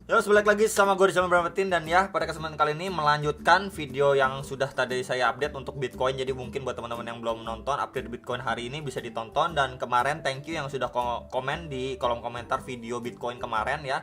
Yo, balik lagi sama gue Rizal Brametin. Dan ya, pada kesempatan kali ini melanjutkan video yang sudah tadi saya update untuk Bitcoin. Jadi mungkin buat teman-teman yang belum nonton update Bitcoin hari ini bisa ditonton. Dan kemarin thank you yang sudah komen di kolom komentar video Bitcoin kemarin ya,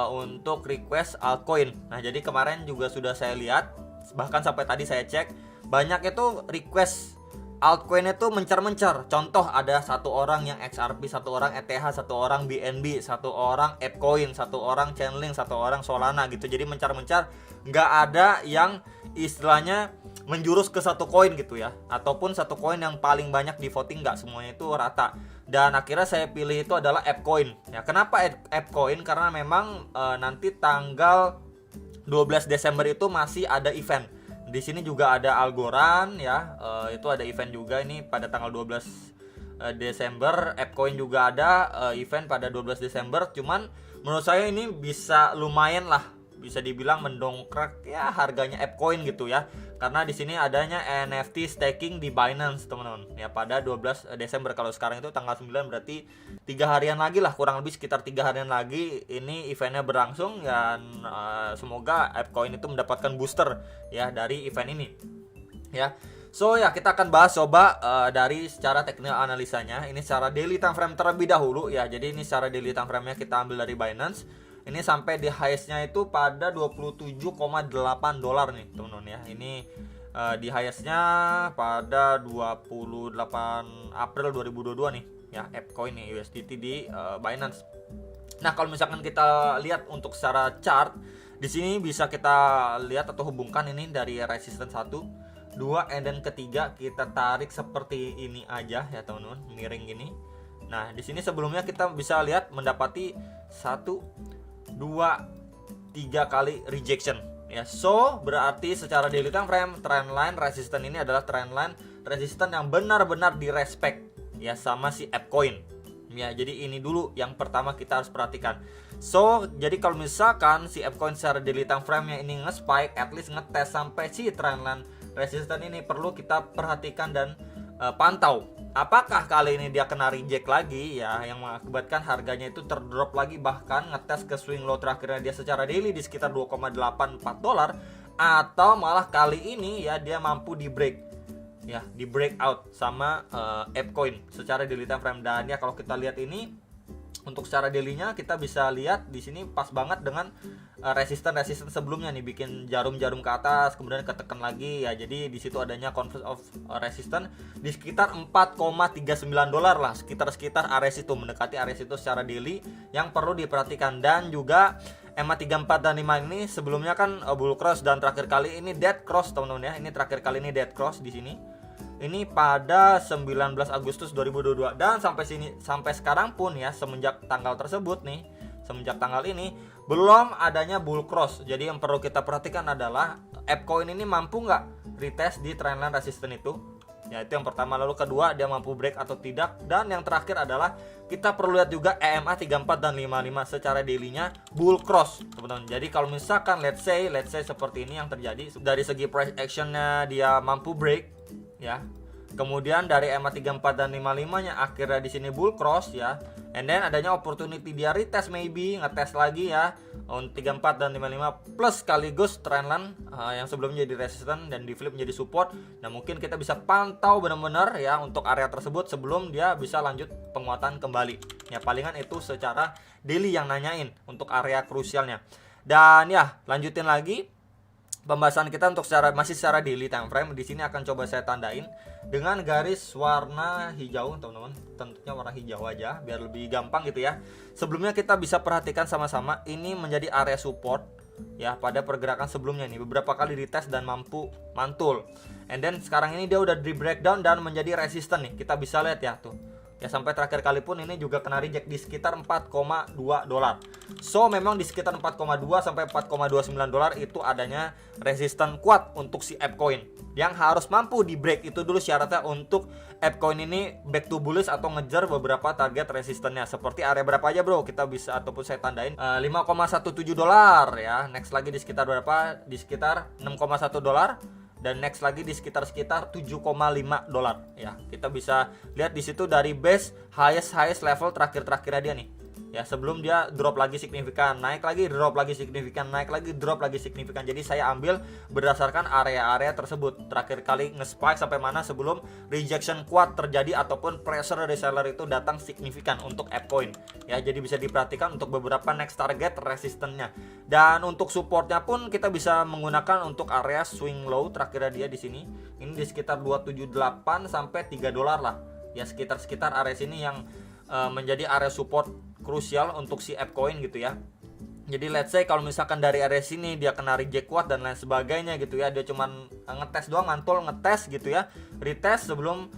untuk request altcoin. Nah, jadi kemarin juga sudah saya lihat, bahkan sampai tadi saya cek, banyak itu request altcoin itu mencar-mencar. Contoh, ada satu orang yang XRP, satu orang ETH, satu orang BNB, satu orang ApeCoin, satu orang Chainlink, satu orang Solana gitu. Jadi mencar-mencar, nggak ada yang istilahnya menjurus ke satu koin gitu ya, ataupun satu koin yang paling banyak di voting, nggak semuanya itu rata. Dan akhirnya saya pilih itu adalah ApeCoin. Ya, kenapa ApeCoin? Karena memang nanti tanggal 12 Desember itu masih ada event. Di sini juga ada Algorand ya, itu ada event juga ini pada tanggal 12 Desember. ApeCoin juga ada event pada 12 Desember. Cuman menurut saya ini bisa lumayan lah, bisa dibilang mendongkrak ya harganya ApeCoin gitu ya. Karena di sini adanya NFT staking di Binance, teman-teman. Ya, pada 12 Desember. Kalau sekarang itu tanggal 9, berarti 3 harian lagi lah, kurang lebih sekitar 3 harian lagi ini eventnya berlangsung. Dan semoga ApeCoin itu mendapatkan booster ya dari event ini. Ya. So ya, kita akan bahas coba dari secara teknikal analisanya. Ini secara daily time frame terlebih dahulu ya. Jadi ini secara daily time frame-nya kita ambil dari Binance. Ini sampai di highest-nya itu pada 27,8 dolar nih, teman-teman ya. Ini di highest-nya pada 28 April 2022 nih ya, ApeCoin nih USDT di Binance. Nah, kalau misalkan kita lihat untuk secara chart, di sini bisa kita lihat atau hubungkan ini dari resistance 1, 2, and then ketiga kita tarik seperti ini aja ya, teman-teman, miring gini. Nah, di sini sebelumnya kita bisa lihat mendapati 1, 2, 3 kali rejection ya. So berarti secara daily time frame trendline resistance ini adalah trendline resistance yang benar-benar direspect ya sama si ApeCoin ya. Jadi ini dulu yang pertama kita harus perhatikan. So jadi kalau misalkan si ApeCoin secara daily time frame nya ini nge-spike, at least ngetes sampai si trendline resistance ini, perlu kita perhatikan dan pantau. Apakah kali ini dia kena reject lagi ya, yang mengakibatkan harganya itu terdrop lagi, bahkan ngetes ke swing low terakhirnya dia secara daily di sekitar 2,84 dolar, atau malah kali ini ya dia mampu di break ya, di breakout sama ApeCoin secara daily time frame. Dan ya kalau kita lihat ini untuk secara daily-nya kita bisa lihat di sini pas banget dengan resisten sebelumnya nih, bikin jarum-jarum ke atas kemudian ketekan lagi ya. Jadi di situ adanya confluence of resistance di sekitar 4,39 dolar lah, sekitar area situ, mendekati area situ secara daily yang perlu diperhatikan. Dan juga EMA 34 dan 5 ini sebelumnya kan bull cross, dan terakhir kali ini dead cross, teman-teman ya. Ini terakhir kali ini dead cross di sini. Ini pada 19 Agustus 2022, dan sampai sekarang pun ya, semenjak tanggal tersebut nih, semenjak tanggal ini belum adanya bull cross. Jadi yang perlu kita perhatikan adalah ApeCoin ini mampu nggak retest di trendline resistance itu. Ya, itu yang pertama. Lalu kedua, dia mampu break atau tidak. Dan yang terakhir adalah kita perlu lihat juga EMA 34 dan 55 secara daily-nya bull cross, teman-teman. Jadi kalau misalkan let's say seperti ini yang terjadi, dari segi price action-nya dia mampu break ya. Kemudian dari EMA 34 dan 55-nya akhirnya di sini bull cross ya. And then adanya opportunity dia retest, maybe ngetes lagi ya on 34 dan 55 plus sekaligus trendline yang sebelumnya jadi resistance dan di flip menjadi support. Nah, mungkin kita bisa pantau benar-benar ya untuk area tersebut sebelum dia bisa lanjut penguatan kembali. Ya, palingan itu secara daily yang nanyain untuk area krusialnya. Dan ya, lanjutin lagi pembahasan kita untuk masih secara daily time frame. Di sini akan coba saya tandain dengan garis warna hijau, teman-teman. Tentunya warna hijau aja biar lebih gampang gitu ya. Sebelumnya kita bisa perhatikan sama-sama, ini menjadi area support ya pada pergerakan sebelumnya nih, beberapa kali retest dan mampu mantul. And then sekarang ini dia udah di breakdown dan menjadi resisten nih. Kita bisa lihat ya tuh. Ya, sampai terakhir kali pun ini juga kena reject di sekitar 4,2 dolar. So memang di sekitar 4,2 sampai 4,29 dolar itu adanya resisten kuat untuk si ApeCoin yang harus mampu di break. Itu dulu syaratnya untuk ApeCoin ini back to bullish atau ngejar beberapa target resistennya. Seperti area berapa aja bro, kita bisa ataupun saya tandain 5,17 dolar ya. Next lagi di sekitar berapa? Di sekitar 6,1 dolar. Dan next lagi di sekitar 7,5 dolar ya. Kita bisa lihat di situ dari base highest level terakhirnya dia nih ya, sebelum dia drop lagi signifikan, naik lagi, drop lagi signifikan, naik lagi, drop lagi signifikan. Jadi saya ambil berdasarkan area-area tersebut. Terakhir kali nge-spike sampai mana sebelum rejection kuat terjadi ataupun pressure dari seller itu datang signifikan untuk ApeCoin. Ya, jadi bisa diperhatikan untuk beberapa next target resistennya. Dan untuk supportnya pun kita bisa menggunakan untuk area swing low terakhirnya dia di sini. Ini di sekitar 278 sampai 3 dolar lah. Ya, sekitar area sini yang menjadi area support krusial untuk si ApeCoin gitu ya. Jadi let's say kalau misalkan dari area sini dia kena reject kuat dan lain sebagainya gitu ya, dia cuman ngetes doang, mantul ngetes gitu ya, retest sebelum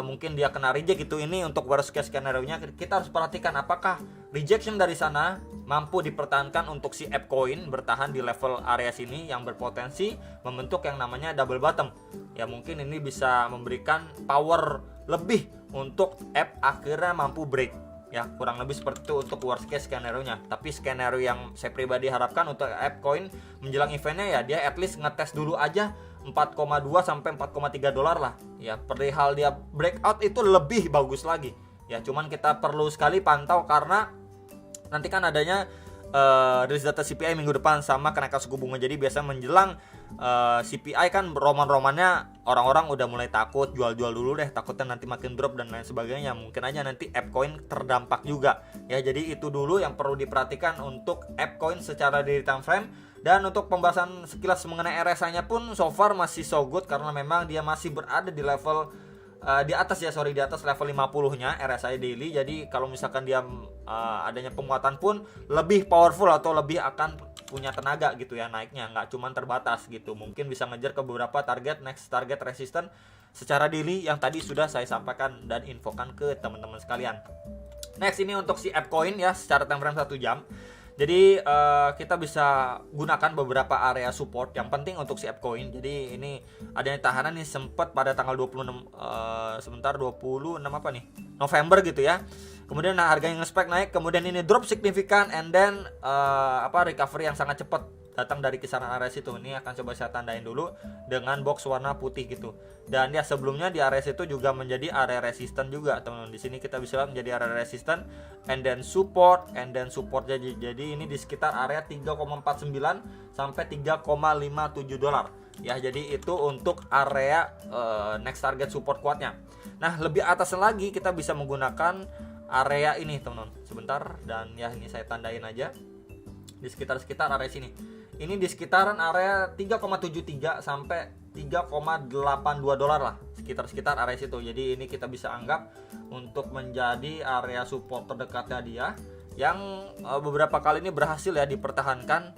mungkin dia kena reject gitu. Ini untuk worst case scenario nya kita harus perhatikan apakah rejection dari sana mampu dipertahankan untuk si ApeCoin bertahan di level area sini yang berpotensi membentuk yang namanya double bottom. Ya, mungkin ini bisa memberikan power lebih untuk app akhirnya mampu break. Ya, kurang lebih seperti itu untuk worst case skenario nya. Tapi skenario yang saya pribadi harapkan untuk ApeCoin menjelang eventnya ya, dia at least ngetes dulu aja 4,2 sampai 4,3 dolar lah. Ya, perihal dia breakout itu lebih bagus lagi. Ya, cuman kita perlu sekali pantau karena nanti kan adanya rilis data CPI minggu depan sama kenaikan suku bunga. Jadi biasa menjelang CPI kan roman-romannya orang-orang udah mulai takut, jual-jual dulu deh, takutnya nanti makin drop dan lain sebagainya. Mungkin aja nanti ApeCoin terdampak juga. Ya, jadi itu dulu yang perlu diperhatikan untuk ApeCoin secara daily time frame. Dan untuk pembahasan sekilas mengenai RSI-nya pun so far masih so good karena memang dia masih berada di level di atas level 50-nya RSI daily. Jadi kalau misalkan dia adanya penguatan pun lebih powerful atau lebih akan punya tenaga gitu ya naiknya, nggak cuma terbatas gitu. Mungkin bisa ngejar ke beberapa target next target resistance secara daily yang tadi sudah saya sampaikan dan infokan ke teman-teman sekalian. Next ini untuk si ApeCoin ya secara time frame 1 jam. Jadi kita bisa gunakan beberapa area support yang penting untuk si ApeCoin. Jadi ini adanya tahanan nih sempat pada tanggal 26 26 apa nih? November gitu ya. Kemudian harganya nge-spike naik, kemudian ini drop signifikan and then recovery yang sangat cepat datang dari kisaran area situ. Ini akan coba saya tandain dulu dengan box warna putih gitu. Dan ya sebelumnya di area situ juga menjadi area resisten juga, teman-teman. Di sini kita bisa lihat menjadi area resisten and then support jadi ini di sekitar area 3,49 sampai 3,57 dolar. Ya, jadi itu untuk area next target support kuatnya. Nah, lebih atas lagi kita bisa menggunakan area ini, teman-teman. Sebentar, dan ya ini saya tandain aja di sekitar area sini. Ini di sekitaran area 3,73 sampai 3,82 dolar lah, sekitar area situ. Jadi ini kita bisa anggap untuk menjadi area support terdekatnya dia yang beberapa kali ini berhasil ya dipertahankan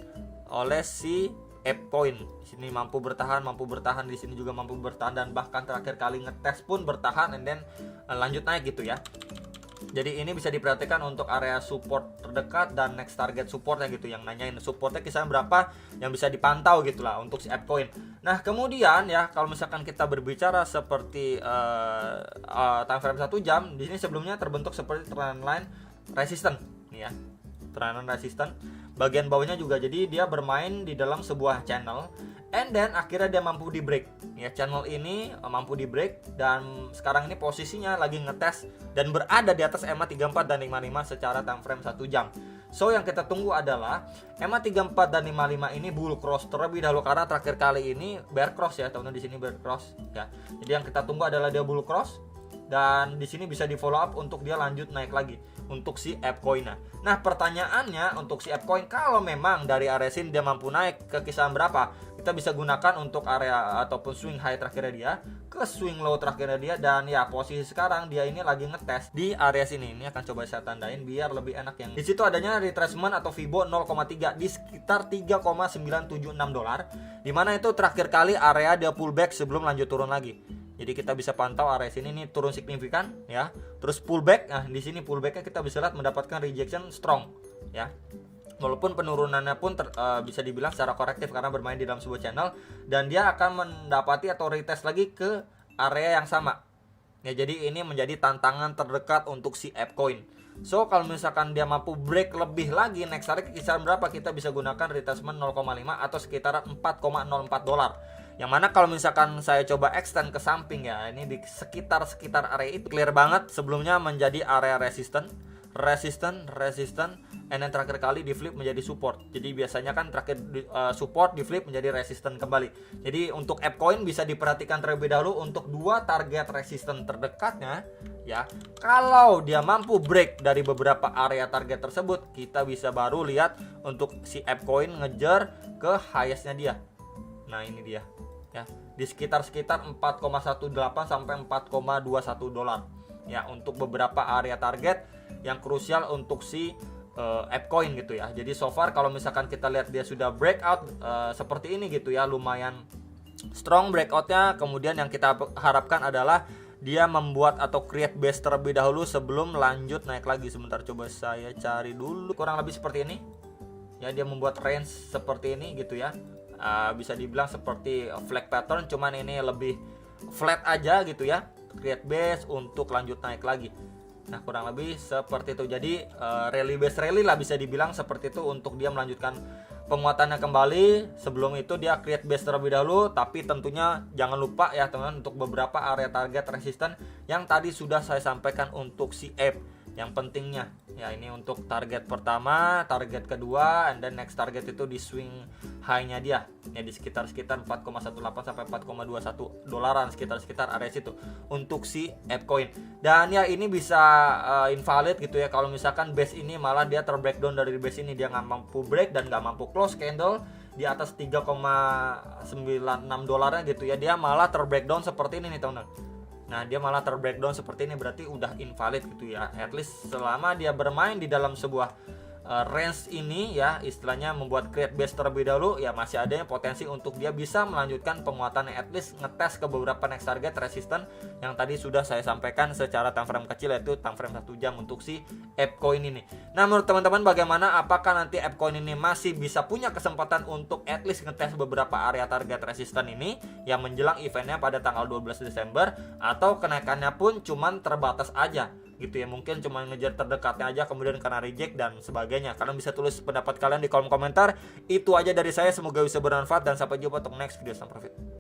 oleh si ApeCoin. Di sini mampu bertahan, di sini juga mampu bertahan, dan bahkan terakhir kali ngetes pun bertahan and then lanjut naik gitu ya. Jadi ini bisa diperhatikan untuk area support terdekat dan next target supportnya gitu, yang nanyain supportnya kisaran berapa yang bisa dipantau gitulah untuk si ApeCoin. Nah, kemudian ya kalau misalkan kita berbicara seperti time frame 1 jam, di sini sebelumnya terbentuk seperti trendline resistance nih ya. Trendline resistance bagian bawahnya juga, jadi dia bermain di dalam sebuah channel and then akhirnya dia mampu di break ya. Channel ini mampu di break dan sekarang ini posisinya lagi ngetes dan berada di atas EMA 34 dan 55 secara time frame 1 jam. So yang kita tunggu adalah EMA 34 dan 55 ini bull cross terlebih dahulu, karena terakhir kali ini bear cross ya teman-teman, di sini bear cross ya. Jadi yang kita tunggu adalah dia bull cross dan di sini bisa di follow up untuk dia lanjut naik lagi untuk si ApeCoin. Nah, pertanyaannya untuk si ApeCoin, kalau memang dari area sini dia mampu naik ke kisaran berapa, kita bisa gunakan untuk area ataupun swing high terakhirnya dia ke swing low terakhirnya dia. Dan ya posisi sekarang dia ini lagi ngetes di area sini. Ini akan coba saya tandain biar lebih enak. Yang di situ adanya retracement atau Fibo 0,3 di sekitar 3,976 dolar, dimana itu terakhir kali area dia pullback sebelum lanjut turun lagi. Jadi kita bisa pantau area sini nih turun signifikan ya, terus pullback. Nah, di sini pullbacknya kita bisa lihat mendapatkan rejection strong ya. Walaupun penurunannya pun bisa dibilang secara korektif karena bermain di dalam sebuah channel, dan dia akan mendapati atau retest lagi ke area yang sama. Ya, jadi ini menjadi tantangan terdekat untuk si ApeCoin. So kalau misalkan dia mampu break lebih lagi next target kisaran berapa, kita bisa gunakan retracement 0,5 atau sekitaran 4,04 dolar. Yang mana kalau misalkan saya coba extend ke samping ya, ini di sekitar area itu clear banget sebelumnya menjadi area resistance resisten, and then terakhir kali di flip menjadi support. Jadi biasanya kan terakhir support di flip menjadi resisten kembali. Jadi untuk ApeCoin bisa diperhatikan terlebih dahulu untuk dua target resisten terdekatnya ya. Kalau dia mampu break dari beberapa area target tersebut, kita bisa baru lihat untuk si ApeCoin ngejar ke highest-nya dia. Nah, ini dia ya, di sekitar 4,18 sampai 4,21 dolar ya, untuk beberapa area target yang krusial untuk si ApeCoin gitu ya. Jadi so far kalau misalkan kita lihat dia sudah breakout seperti ini gitu ya, lumayan strong breakoutnya. Kemudian yang kita harapkan adalah dia membuat atau create base terlebih dahulu sebelum lanjut naik lagi. Sebentar, coba saya cari dulu. Kurang lebih seperti ini ya, dia membuat range seperti ini gitu ya. Bisa dibilang seperti flag pattern, cuman ini lebih flat aja gitu ya, create base untuk lanjut naik lagi. Nah, kurang lebih seperti itu. Jadi rally base rally lah bisa dibilang seperti itu untuk dia melanjutkan penguatannya kembali. Sebelum itu dia create base terlebih dahulu, tapi tentunya jangan lupa ya teman-teman untuk beberapa area target resisten yang tadi sudah saya sampaikan untuk si Ape. Yang pentingnya ya, ini untuk target pertama, target kedua, and then next target itu di swing high-nya dia ya, di sekitar 4,18 sampai 4,21 dolaran, sekitar area situ untuk si ApeCoin. Dan ya ini bisa invalid gitu ya kalau misalkan base ini malah dia terbreakdown dari base ini, dia nggak mampu break dan nggak mampu close candle di atas 3,96 dolarnya gitu ya, dia malah terbreakdown seperti ini nih teman-teman. Nah, dia malah terbreakdown seperti ini, berarti udah invalid gitu ya. At least selama dia bermain di dalam sebuah range ini ya, istilahnya membuat create base terlebih dahulu ya, masih adanya potensi untuk dia bisa melanjutkan penguatannya, at least ngetes ke beberapa next target resisten yang tadi sudah saya sampaikan secara time frame kecil, yaitu time frame 1 jam untuk si ApeCoin ini. Nah, menurut teman-teman bagaimana? Apakah nanti ApeCoin ini masih bisa punya kesempatan untuk at least ngetes beberapa area target resisten ini yang menjelang eventnya pada tanggal 12 Desember, atau kenaikannya pun cuman terbatas aja gitu ya, mungkin cuma ngejar terdekatnya aja kemudian kena reject dan sebagainya? Kalian bisa tulis pendapat kalian di kolom komentar. Itu aja dari saya, semoga bisa bermanfaat dan sampai jumpa untuk next video. Salam profit.